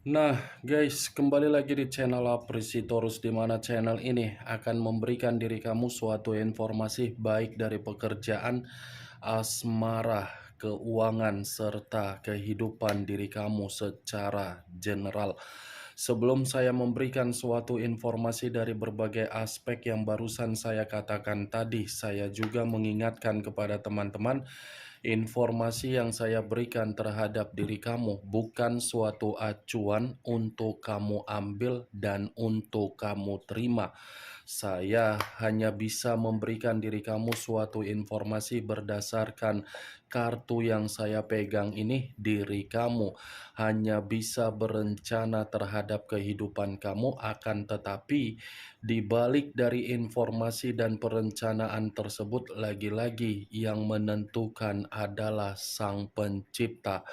Nah, guys, kembali lagi di channel Apresitorus, di mana channel ini akan memberikan diri kamu suatu informasi baik dari pekerjaan, asmara, keuangan, serta kehidupan diri kamu secara general. Sebelum saya memberikan suatu informasi dari berbagai aspek yang barusan saya katakan tadi, saya juga mengingatkan kepada teman-teman, informasi yang saya berikan terhadap diri kamu bukan suatu acuan untuk kamu ambil dan untuk kamu terima. Saya hanya bisa memberikan diri kamu suatu informasi berdasarkan kartu yang saya pegang ini. Diri kamu hanya bisa berencana terhadap kehidupan kamu, akan tetapi di balik dari informasi dan perencanaan tersebut, lagi-lagi yang menentukan adalah Sang Pencipta.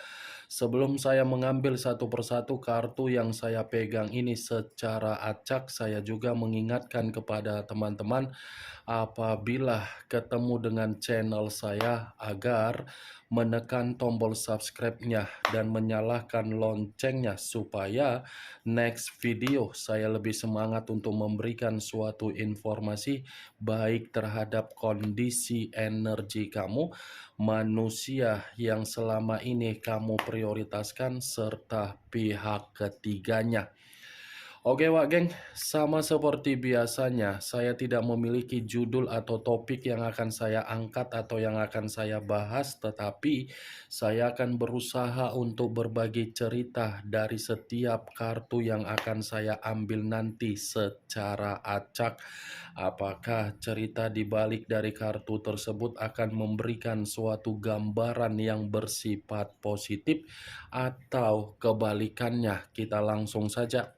Sebelum saya mengambil satu persatu kartu yang saya pegang ini secara acak, saya juga mengingatkan kepada teman-teman, apabila ketemu dengan channel saya, agar menekan tombol subscribe-nya dan menyalakan loncengnya supaya next video saya lebih semangat untuk memberikan suatu informasi baik terhadap kondisi energi kamu, manusia yang selama ini kamu prioritaskan, serta pihak ketiganya. Oke Wak Geng, sama seperti biasanya, saya tidak memiliki judul atau topik yang akan saya angkat atau yang akan saya bahas, tetapi saya akan berusaha untuk berbagi cerita dari setiap kartu yang akan saya ambil nanti secara acak. Apakah cerita di balik dari kartu tersebut akan memberikan suatu gambaran yang bersifat positif atau kebalikannya? Kita langsung saja.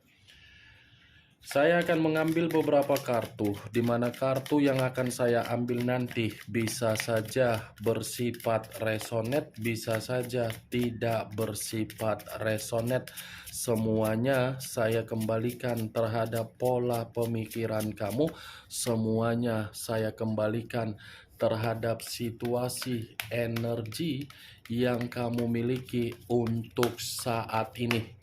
Saya akan mengambil beberapa kartu, di mana kartu yang akan saya ambil nanti bisa saja bersifat resonate, bisa saja tidak bersifat resonate. Semuanya saya kembalikan terhadap pola pemikiran kamu, semuanya saya kembalikan terhadap situasi energi yang kamu miliki untuk saat ini.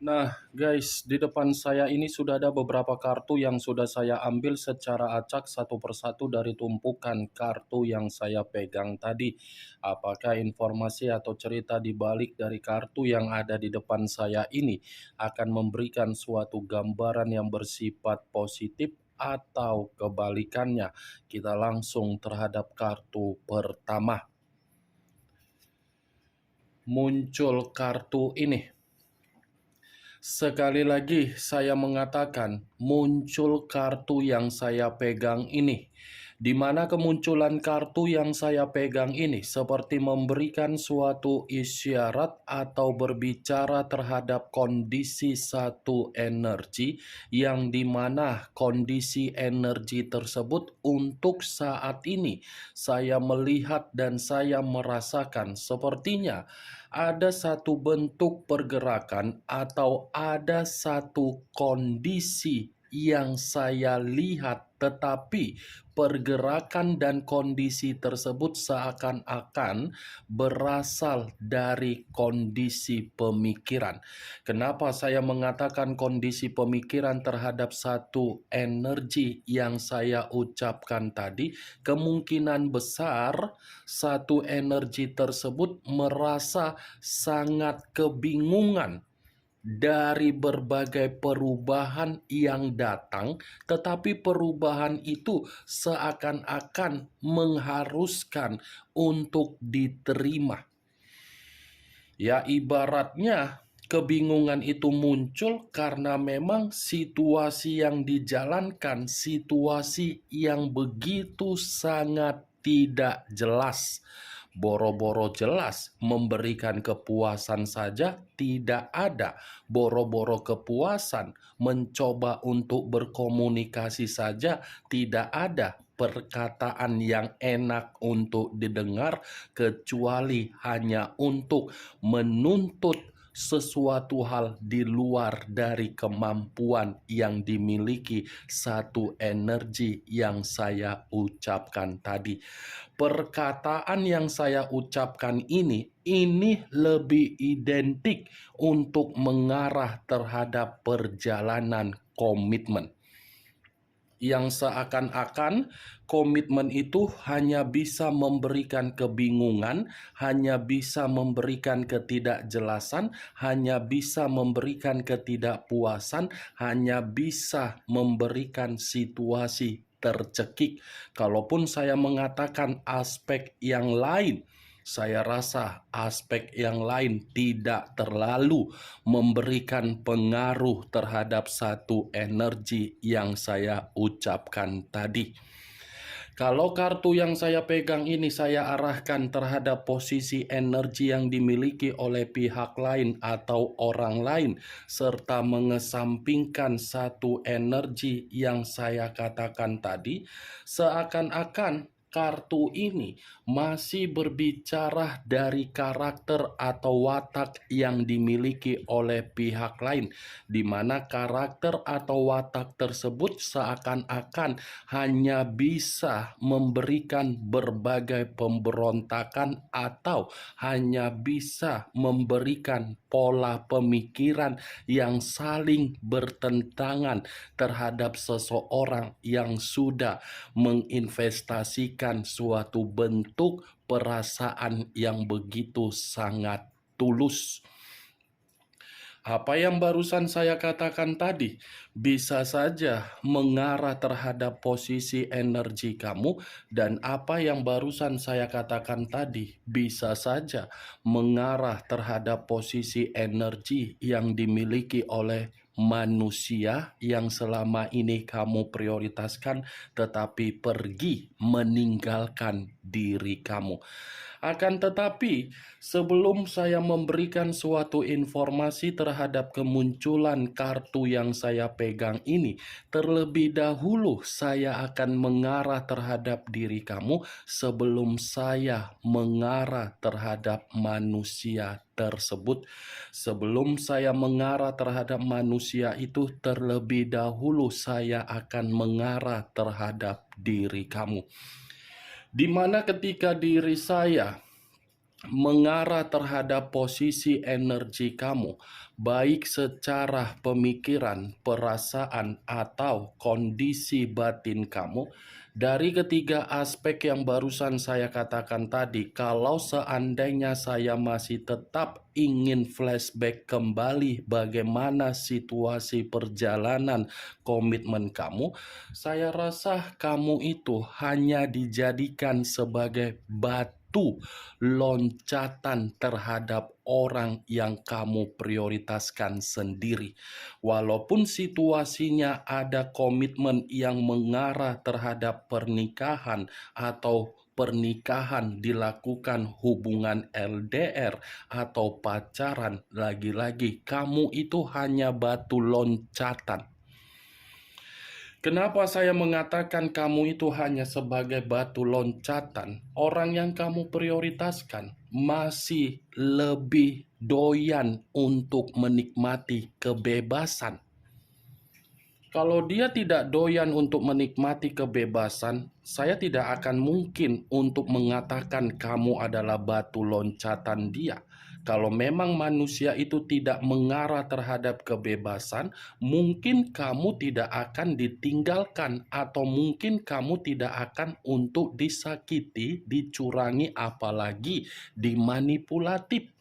Nah, guys, di depan saya ini sudah ada beberapa kartu yang sudah saya ambil secara acak satu persatu dari tumpukan kartu yang saya pegang tadi. Apakah informasi atau cerita di balik dari kartu yang ada di depan saya ini akan memberikan suatu gambaran yang bersifat positif atau kebalikannya? Kita langsung terhadap kartu pertama. Muncul kartu ini. Sekali lagi saya mengatakan, muncul kartu yang saya pegang ini. Di mana kemunculan kartu yang saya pegang ini seperti memberikan suatu isyarat atau berbicara terhadap kondisi satu energi, yang dimana kondisi energi tersebut untuk saat ini saya melihat dan saya merasakan sepertinya ada satu bentuk pergerakan atau ada satu kondisi yang saya lihat, tetapi pergerakan dan kondisi tersebut seakan-akan berasal dari kondisi pemikiran. Kenapa saya mengatakan kondisi pemikiran terhadap satu energi yang saya ucapkan tadi? Kemungkinan besar satu energi tersebut merasa sangat kebingungan dari berbagai perubahan yang datang, tetapi perubahan itu seakan-akan mengharuskan untuk diterima. Ya, ibaratnya kebingungan itu muncul karena memang situasi yang dijalankan, situasi yang begitu sangat tidak jelas. Boro-boro jelas memberikan kepuasan saja tidak ada. Boro-boro kepuasan mencoba untuk berkomunikasi saja tidak ada perkataan yang enak untuk didengar, kecuali hanya untuk menuntut sesuatu hal di luar dari kemampuan yang dimiliki satu energi yang saya ucapkan tadi. Perkataan yang saya ucapkan ini lebih identik untuk mengarah terhadap perjalanan komitmen, yang seakan-akan komitmen itu hanya bisa memberikan kebingungan, hanya bisa memberikan ketidakjelasan, hanya bisa memberikan ketidakpuasan, hanya bisa memberikan situasi tercekik. Kalaupun saya mengatakan aspek yang lain, saya rasa aspek yang lain tidak terlalu memberikan pengaruh terhadap satu energi yang saya ucapkan tadi. Kalau kartu yang saya pegang ini saya arahkan terhadap posisi energi yang dimiliki oleh pihak lain atau orang lain, serta mengesampingkan satu energi yang saya katakan tadi, seakan-akan kartu ini masih berbicara dari karakter atau watak yang dimiliki oleh pihak lain, di mana karakter atau watak tersebut seakan-akan hanya bisa memberikan berbagai pemberontakan atau hanya bisa memberikan pola pemikiran yang saling bertentangan terhadap seseorang yang sudah menginvestasikan suatu bentuk perasaan yang begitu sangat tulus. Apa yang barusan saya katakan tadi bisa saja mengarah terhadap posisi energi kamu, dan apa yang barusan saya katakan tadi bisa saja mengarah terhadap posisi energi yang dimiliki oleh manusia yang selama ini kamu prioritaskan tetapi pergi meninggalkan diri kamu. Akan tetapi, sebelum saya memberikan suatu informasi terhadap kemunculan kartu yang saya pegang ini, terlebih dahulu saya akan mengarah terhadap diri kamu sebelum saya mengarah terhadap manusia tersebut. Sebelum saya mengarah terhadap manusia itu, terlebih dahulu saya akan mengarah terhadap diri kamu. Di mana ketika diri saya mengarah terhadap posisi energi kamu, baik secara pemikiran, perasaan, atau kondisi batin kamu, dari ketiga aspek yang barusan saya katakan tadi, kalau seandainya saya masih tetap ingin flashback kembali bagaimana situasi perjalanan komitmen kamu, saya rasa kamu itu hanya dijadikan sebagai batu loncatan terhadap orang yang kamu prioritaskan sendiri. Walaupun situasinya ada komitmen yang mengarah terhadap pernikahan atau pernikahan dilakukan hubungan LDR atau pacaran, lagi-lagi kamu itu hanya batu loncatan. Kenapa saya mengatakan kamu itu hanya sebagai batu loncatan? Orang yang kamu prioritaskan masih lebih doyan untuk menikmati kebebasan. Kalau dia tidak doyan untuk menikmati kebebasan, saya tidak akan mungkin untuk mengatakan kamu adalah batu loncatan dia. Kalau memang manusia itu tidak mengarah terhadap kebebasan, mungkin kamu tidak akan ditinggalkan, atau mungkin kamu tidak akan untuk disakiti, dicurangi, apalagi dimanipulatif.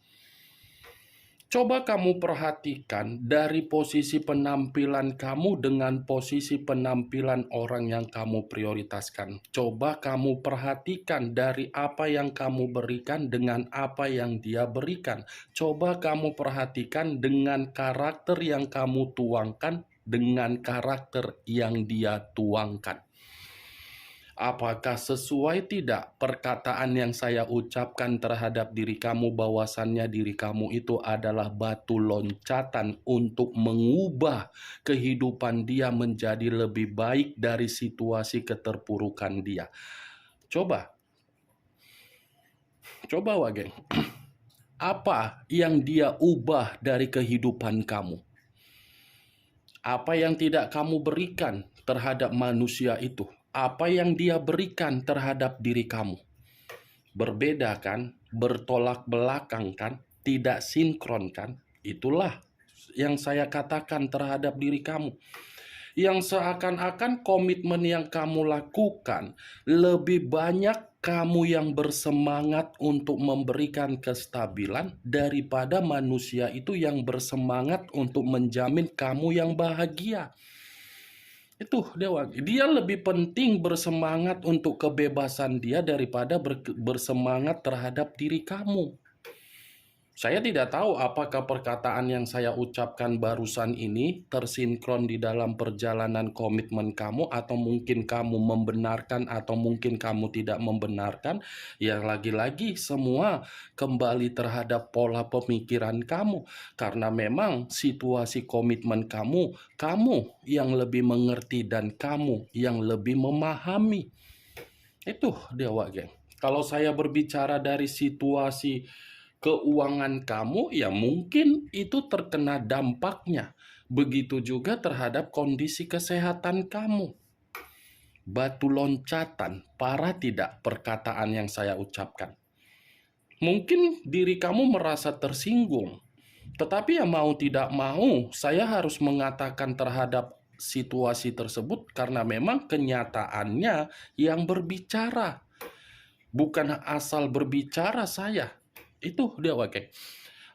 Coba kamu perhatikan dari posisi penampilan kamu dengan posisi penampilan orang yang kamu prioritaskan. Coba kamu perhatikan dari apa yang kamu berikan dengan apa yang dia berikan. Coba kamu perhatikan dengan karakter yang kamu tuangkan dengan karakter yang dia tuangkan. Apakah sesuai tidak perkataan yang saya ucapkan terhadap diri kamu bahwasannya diri kamu itu adalah batu loncatan untuk mengubah kehidupan dia menjadi lebih baik dari situasi keterpurukan dia? Coba, coba Wageng. Apa yang dia ubah dari kehidupan kamu? Apa yang tidak kamu berikan terhadap manusia itu? Apa yang dia berikan terhadap diri kamu? Berbeda kan? Bertolak belakang kan? Tidak sinkron kan? Itulah yang saya katakan terhadap diri kamu. Yang seakan-akan komitmen yang kamu lakukan lebih banyak kamu yang bersemangat untuk memberikan kestabilan daripada manusia itu yang bersemangat untuk menjamin kamu yang bahagia. Itu dia lebih penting bersemangat untuk kebebasan dia daripada bersemangat terhadap diri kamu. Saya tidak tahu apakah perkataan yang saya ucapkan barusan ini tersinkron di dalam perjalanan komitmen kamu, atau mungkin kamu membenarkan atau mungkin kamu tidak membenarkan. Ya lagi-lagi semua kembali terhadap pola pemikiran kamu. Karena memang situasi komitmen kamu yang lebih mengerti dan kamu yang lebih memahami. Itu dia Wak. Kalau saya berbicara dari situasi keuangan kamu, ya mungkin itu terkena dampaknya. Begitu juga terhadap kondisi kesehatan kamu. Batu loncatan, parah tidak perkataan yang saya ucapkan? Mungkin diri kamu merasa tersinggung. Tetapi ya mau tidak mau, saya harus mengatakan terhadap situasi tersebut karena memang kenyataannya yang berbicara. Bukan asal berbicara saya. Itu dia Wak.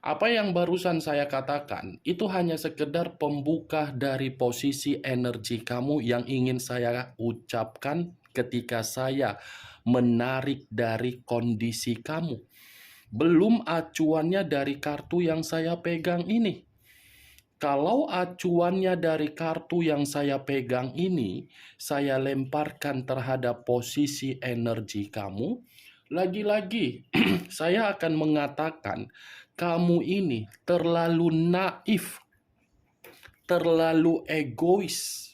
Apa yang barusan saya katakan itu hanya sekedar pembuka dari posisi energi kamu yang ingin saya ucapkan ketika saya menarik dari kondisi kamu. Belum acuannya dari kartu yang saya pegang ini. Kalau acuannya dari kartu yang saya pegang ini, saya lemparkan terhadap posisi energi kamu, lagi-lagi saya akan mengatakan kamu ini terlalu naif, terlalu egois.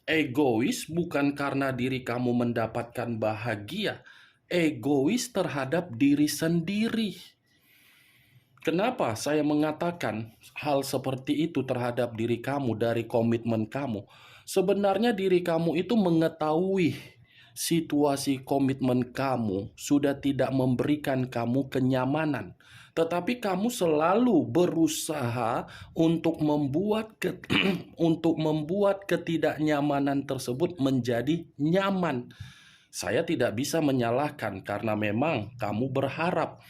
Egois bukan karena diri kamu mendapatkan bahagia, egois terhadap diri sendiri. Kenapa saya mengatakan hal seperti itu terhadap diri kamu dari komitmen kamu? Sebenarnya diri kamu itu mengetahui situasi komitmen kamu sudah tidak memberikan kamu kenyamanan. Tetapi kamu selalu berusaha untuk untuk membuat ketidaknyamanan tersebut menjadi nyaman. Saya tidak bisa menyalahkan karena memang kamu berharap.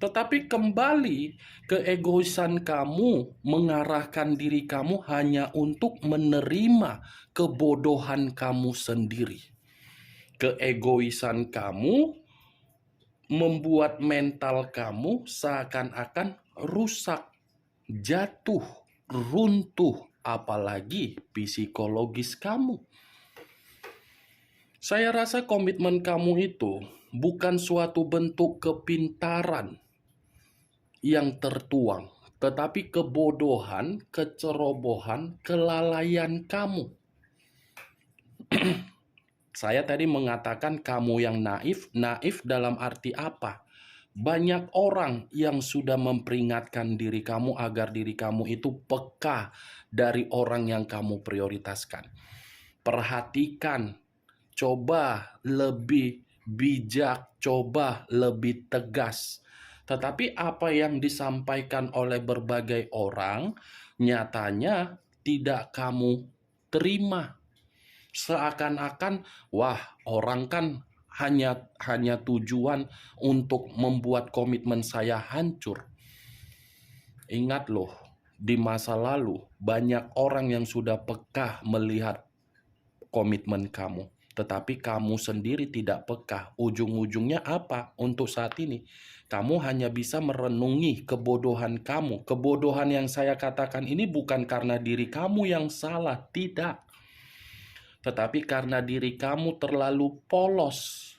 Tetapi kembali keegoisan kamu mengarahkan diri kamu hanya untuk menerima kebodohan kamu sendiri. Keegoisan kamu membuat mental kamu seakan-akan rusak, jatuh, runtuh, apalagi psikologis kamu. Saya rasa komitmen kamu itu bukan suatu bentuk kepintaran yang tertuang, tetapi kebodohan, kecerobohan, kelalaian kamu. Saya tadi mengatakan kamu yang naif. Naif dalam arti apa? Banyak orang yang sudah memperingatkan diri kamu agar diri kamu itu peka dari orang yang kamu prioritaskan. Perhatikan, coba lebih bijak, coba lebih tegas. Tetapi apa yang disampaikan oleh berbagai orang nyatanya tidak kamu terima. Seakan-akan wah, orang kan hanya tujuan untuk membuat komitmen saya hancur. Ingat loh, di masa lalu banyak orang yang sudah peka melihat komitmen kamu. Tetapi kamu sendiri tidak peka. Ujung-ujungnya apa untuk saat ini? Kamu hanya bisa merenungi kebodohan kamu. Kebodohan yang saya katakan ini bukan karena diri kamu yang salah, tidak. tetapi karena diri kamu terlalu polos.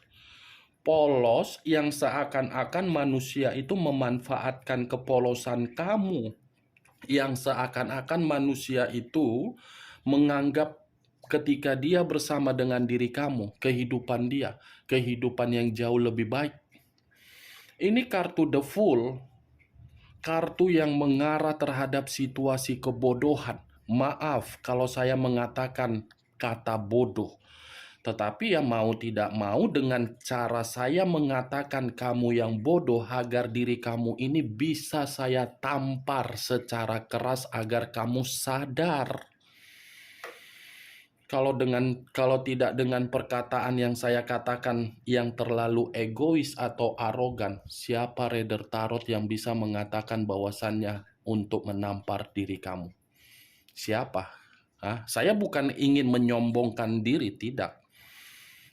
Polos yang seakan-akan manusia itu memanfaatkan kepolosan kamu, yang seakan-akan manusia itu menganggap ketika dia bersama dengan diri kamu, kehidupan dia, kehidupan yang jauh lebih baik. Ini kartu The Fool, kartu yang mengarah terhadap situasi kebodohan. Maaf kalau saya mengatakan kata bodoh, tetapi ya mau tidak mau dengan cara saya mengatakan kamu yang bodoh agar diri kamu ini bisa saya tampar secara keras agar kamu sadar. Kalau tidak dengan perkataan yang saya katakan yang terlalu egois atau arogan, siapa reader tarot yang bisa mengatakan bahwasannya untuk menampar diri kamu? Siapa? Saya bukan ingin menyombongkan diri, tidak.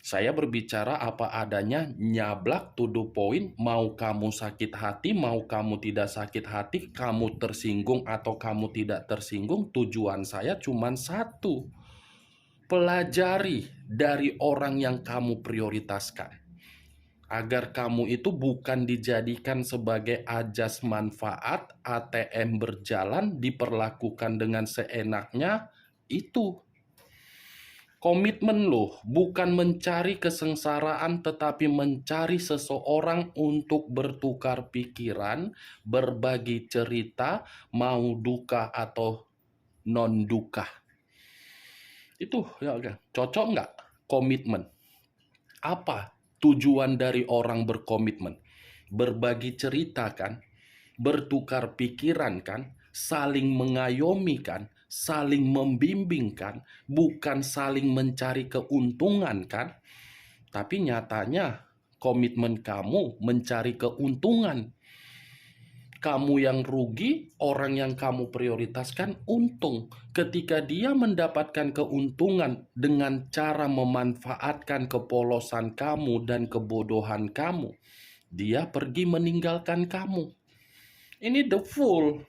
Saya berbicara apa adanya, nyablak, to the point. Mau kamu sakit hati, mau kamu tidak sakit hati, kamu tersinggung atau kamu tidak tersinggung, tujuan saya cuma satu. Pelajari dari orang yang kamu prioritaskan, agar kamu itu bukan dijadikan sebagai ajas manfaat, ATM berjalan, diperlakukan dengan seenaknya. Itu komitmen loh, bukan mencari kesengsaraan tetapi mencari seseorang untuk bertukar pikiran, berbagi cerita, mau duka atau non duka. Itu ya, cocok nggak komitmen? Apa tujuan dari orang berkomitmen? Berbagi cerita kan, bertukar pikiran kan, saling mengayomi kan, saling membimbing kan, bukan saling mencari keuntungan kan. Tapi nyatanya komitmen kamu mencari keuntungan. Kamu yang rugi, orang yang kamu prioritaskan untung. Ketika dia mendapatkan keuntungan dengan cara memanfaatkan kepolosan kamu dan kebodohan kamu, dia pergi meninggalkan kamu. Ini the fool.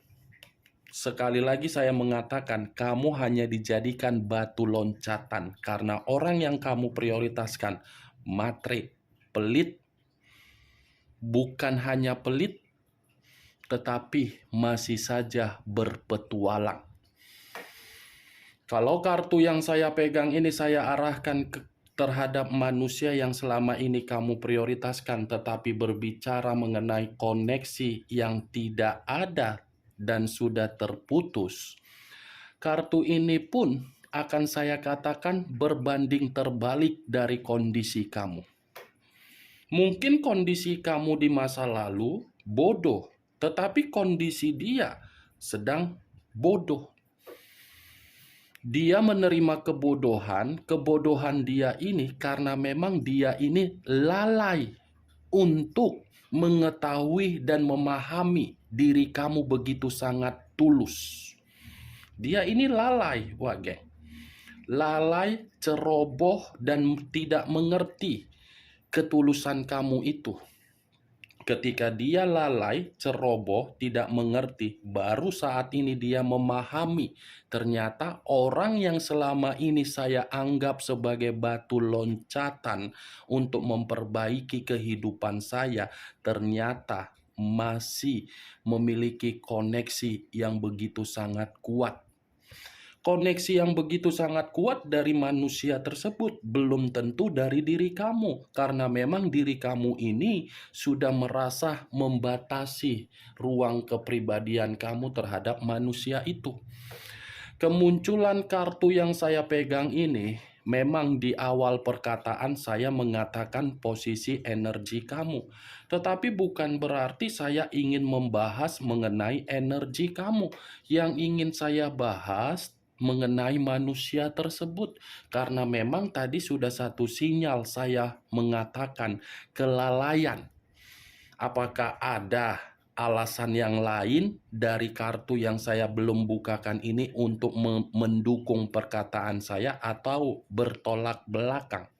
Sekali lagi saya mengatakan, kamu hanya dijadikan batu loncatan karena orang yang kamu prioritaskan matre, pelit. Bukan hanya pelit, tetapi masih saja berpetualang. Kalau kartu yang saya pegang ini saya arahkan terhadap manusia yang selama ini kamu prioritaskan, tetapi berbicara mengenai koneksi yang tidak ada dan sudah terputus. Kartu ini pun akan saya katakan berbanding terbalik dari kondisi kamu. Mungkin kondisi kamu di masa lalu bodoh, tetapi kondisi dia sedang bodoh. Dia menerima kebodohan dia ini karena memang dia ini lalai untuk mengetahui dan memahami diri kamu begitu sangat tulus. Dia ini lalai, geng. Lalai, ceroboh, dan tidak mengerti ketulusan kamu itu. Ketika dia lalai, ceroboh, tidak mengerti, baru saat ini dia memahami. Ternyata orang yang selama ini saya anggap sebagai batu loncatan untuk memperbaiki kehidupan saya, ternyata masih memiliki koneksi yang begitu sangat kuat. Koneksi yang begitu sangat kuat dari manusia tersebut belum tentu dari diri kamu, karena memang diri kamu ini sudah merasa membatasi ruang kepribadian kamu terhadap manusia itu. Kemunculan kartu yang saya pegang ini memang di awal perkataan saya mengatakan posisi energi kamu, tetapi bukan berarti saya ingin membahas mengenai energi kamu. Yang ingin saya bahas mengenai manusia tersebut, karena memang tadi sudah satu sinyal saya mengatakan kelalaian. Apakah ada alasan yang lain dari kartu yang saya belum bukakan ini untuk mendukung perkataan saya atau bertolak belakang?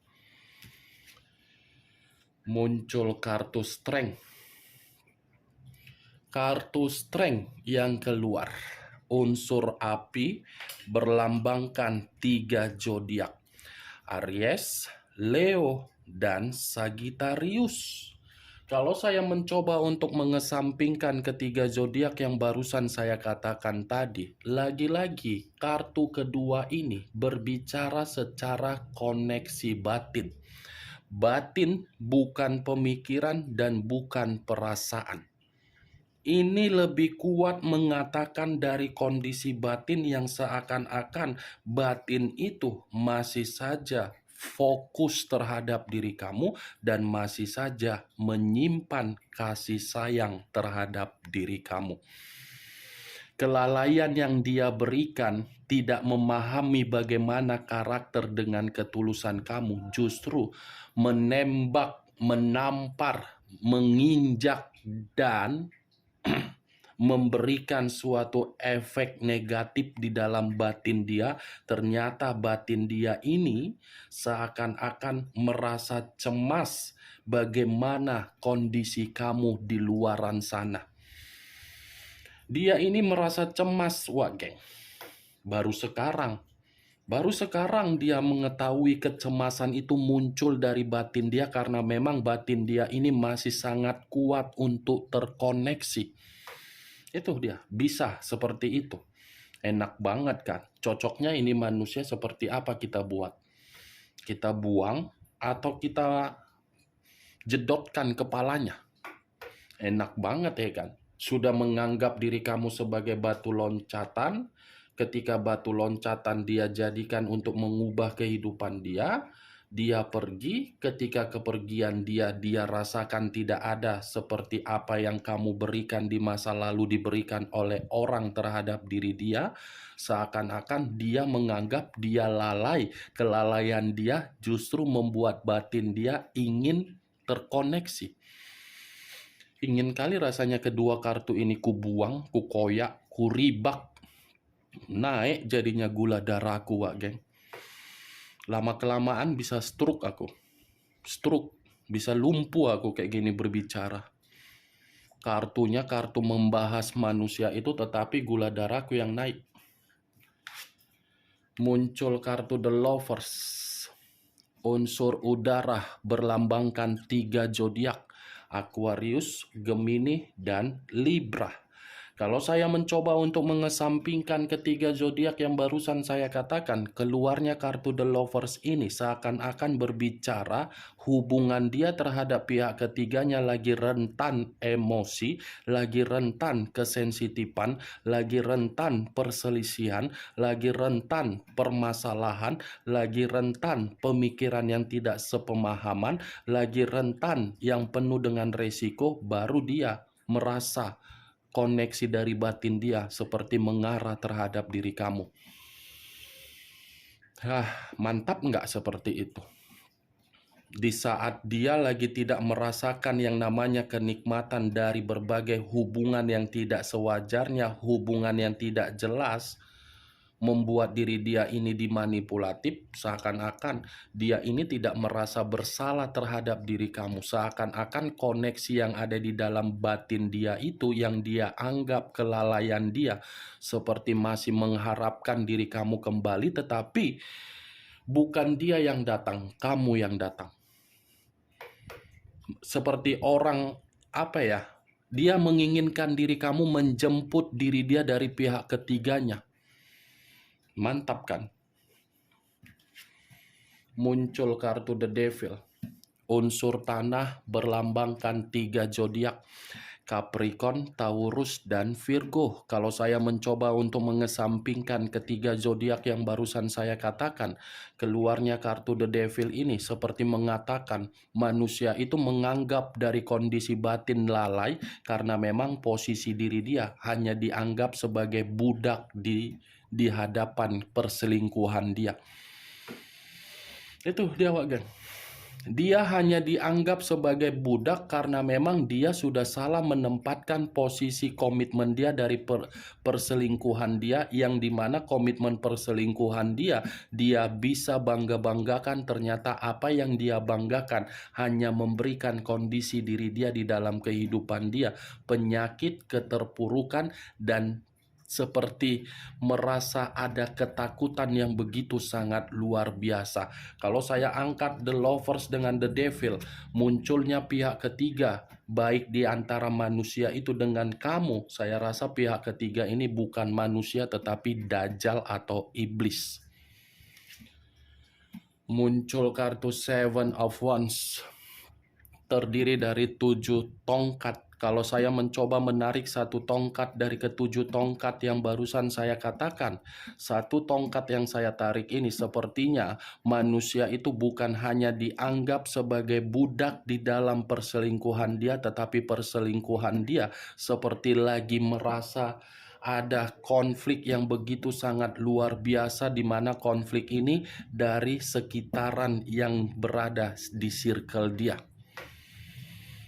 Muncul kartu strength. Kartu strength yang keluar, unsur api, berlambangkan 3 zodiak. Aries, Leo, dan Sagittarius. Kalau saya mencoba untuk mengesampingkan ketiga zodiak yang barusan saya katakan tadi, lagi-lagi kartu kedua ini berbicara secara koneksi batin. Batin bukan pemikiran dan bukan perasaan. Ini lebih kuat mengatakan dari kondisi batin yang seakan-akan batin itu masih saja fokus terhadap diri kamu dan masih saja menyimpan kasih sayang terhadap diri kamu. Kelalaian yang dia berikan tidak memahami bagaimana karakter dengan ketulusan kamu, justru menembak, menampar, menginjak, dan memberikan suatu efek negatif di dalam batin dia. Ternyata batin dia ini seakan-akan merasa cemas bagaimana kondisi kamu di luaran sana. Dia ini merasa cemas, wah geng. Baru sekarang dia mengetahui kecemasan itu muncul dari batin dia karena memang batin dia ini masih sangat kuat untuk terkoneksi. Itu dia, bisa seperti itu. Enak banget kan? Cocoknya ini manusia seperti apa kita buat? Kita buang atau kita jedotkan kepalanya? Enak banget ya kan? Sudah menganggap diri kamu sebagai batu loncatan. Ketika batu loncatan dia jadikan untuk mengubah kehidupan dia pergi. Ketika kepergian dia rasakan tidak ada seperti apa yang kamu berikan di masa lalu diberikan oleh orang terhadap diri dia. Seakan-akan dia menganggap dia lalai. Kelalaian dia justru membuat batin dia ingin terkoneksi. Ingin kali rasanya kedua kartu ini kubuang, kukoyak, kuribak. Naik jadinya gula darahku, wak geng. Lama-kelamaan bisa stroke aku. Stroke. Bisa lumpuh aku kayak gini berbicara. Kartunya kartu membahas manusia itu, tetapi gula darahku yang naik. Muncul kartu The Lovers. Unsur udara berlambangkan 3 zodiak. Aquarius, Gemini, dan Libra. Kalau saya mencoba untuk mengesampingkan ketiga zodiak yang barusan saya katakan, keluarnya kartu The Lovers ini seakan-akan berbicara hubungan dia terhadap pihak ketiganya lagi rentan emosi, lagi rentan kesensitifan, lagi rentan perselisihan, lagi rentan permasalahan, lagi rentan pemikiran yang tidak sepemahaman, lagi rentan yang penuh dengan resiko. Baru dia merasa koneksi dari batin dia seperti mengarah terhadap diri kamu. Mantap nggak seperti itu? Di saat dia lagi tidak merasakan yang namanya kenikmatan dari berbagai hubungan yang tidak sewajarnya, hubungan yang tidak jelas, membuat diri dia ini dimanipulatif, seakan-akan dia ini tidak merasa bersalah terhadap diri kamu. Seakan-akan koneksi yang ada di dalam batin dia itu yang dia anggap kelalaian dia, seperti masih mengharapkan diri kamu kembali, tetapi bukan dia yang datang, kamu yang datang. Seperti orang, dia menginginkan diri kamu menjemput diri dia dari pihak ketiganya. Mantap kan? Muncul kartu The Devil. Unsur tanah berlambangkan 3 zodiak. Capricorn, Taurus, dan Virgo. Kalau saya mencoba untuk mengesampingkan ketiga zodiak yang barusan saya katakan, keluarnya kartu The Devil ini seperti mengatakan manusia itu menganggap dari kondisi batin lalai karena memang posisi diri dia hanya dianggap sebagai budak di hadapan perselingkuhan dia. Itu dia, Wak Gang. Dia hanya dianggap sebagai budak karena memang dia sudah salah menempatkan posisi komitmen dia dari perselingkuhan dia, yang dimana komitmen perselingkuhan dia bisa bangga-banggakan. Ternyata apa yang dia banggakan hanya memberikan kondisi diri dia di dalam kehidupan dia, penyakit, keterpurukan, dan seperti merasa ada ketakutan yang begitu sangat luar biasa. Kalau saya angkat the lovers dengan the devil, munculnya pihak ketiga, baik di antara manusia itu dengan kamu. Saya rasa pihak ketiga ini bukan manusia tetapi dajjal atau iblis. Muncul kartu Seven of Wands, terdiri dari 7 tongkat. Kalau saya mencoba menarik satu tongkat dari ketujuh tongkat yang barusan saya katakan, satu tongkat yang saya tarik ini sepertinya manusia itu bukan hanya dianggap sebagai budak di dalam perselingkuhan dia, tetapi perselingkuhan dia seperti lagi merasa ada konflik yang begitu sangat luar biasa, di mana konflik ini dari sekitaran yang berada di circle dia.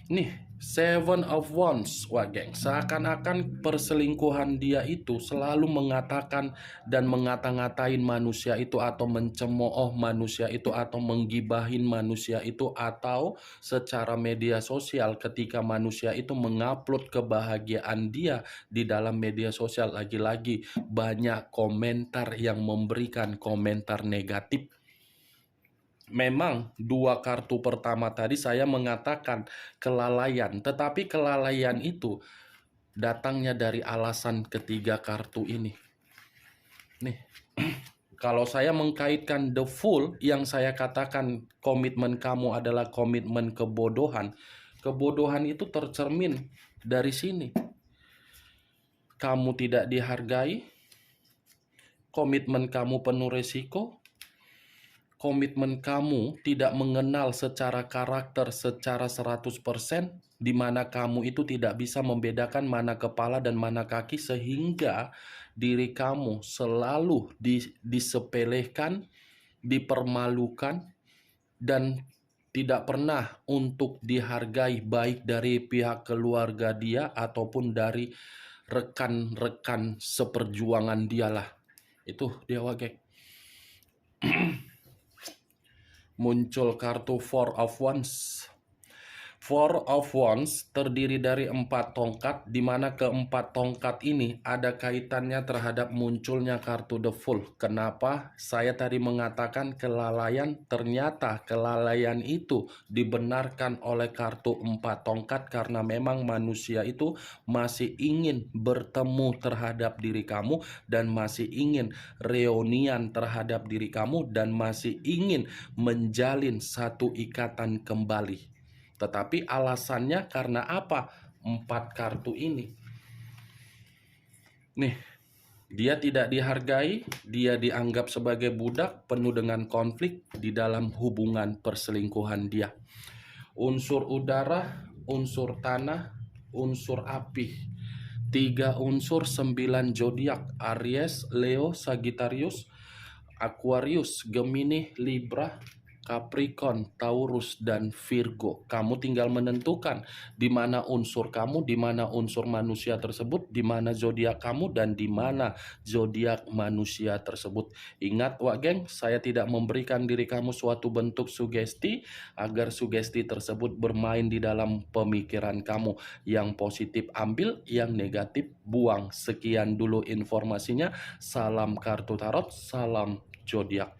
Nih, Seven of Wands, wah geng, seakan-akan perselingkuhan dia itu selalu mengatakan dan ngata-ngatain manusia itu, atau mencemooh manusia itu, atau menggibahin manusia itu, atau secara media sosial ketika manusia itu mengupload kebahagiaan dia di dalam media sosial, lagi-lagi banyak komentar yang memberikan komentar negatif. Memang dua kartu pertama tadi saya mengatakan kelalaian, tetapi kelalaian itu datangnya dari alasan ketiga kartu ini. Nih, kalau saya mengkaitkan the fool yang saya katakan komitmen kamu adalah komitmen kebodohan. Kebodohan itu tercermin dari sini. Kamu tidak dihargai, komitmen kamu penuh resiko, komitmen kamu tidak mengenal secara karakter secara 100%, di mana kamu itu tidak bisa membedakan mana kepala dan mana kaki, sehingga diri kamu selalu disepelekan, dipermalukan, dan tidak pernah untuk dihargai baik dari pihak keluarga dia ataupun dari rekan-rekan seperjuangan dialah. Itu dia wage. Muncul kartu Four of Wands. Four of Wands terdiri dari 4 tongkat, di mana keempat tongkat ini ada kaitannya terhadap munculnya kartu The Fool. Kenapa saya tadi mengatakan kelalaian? Ternyata kelalaian itu dibenarkan oleh kartu 4 tongkat, karena memang manusia itu masih ingin bertemu terhadap diri kamu, dan masih ingin reunian terhadap diri kamu, dan masih ingin menjalin satu ikatan kembali. Tetapi alasannya karena apa? 4 kartu ini. Nih, dia tidak dihargai, dia dianggap sebagai budak, penuh dengan konflik di dalam hubungan perselingkuhan dia. Unsur udara, unsur tanah, unsur api. 3 unsur, 9 zodiak: Aries, Leo, Sagittarius, Aquarius, Gemini, Libra, Capricorn, Taurus, dan Virgo. Kamu tinggal menentukan di mana unsur kamu, di mana unsur manusia tersebut, di mana zodiak kamu, dan di mana zodiak manusia tersebut. Ingat wak geng, saya tidak memberikan diri kamu suatu bentuk sugesti agar sugesti tersebut bermain di dalam pemikiran kamu. Yang positif ambil, yang negatif buang. Sekian dulu informasinya. Salam kartu tarot, salam zodiak.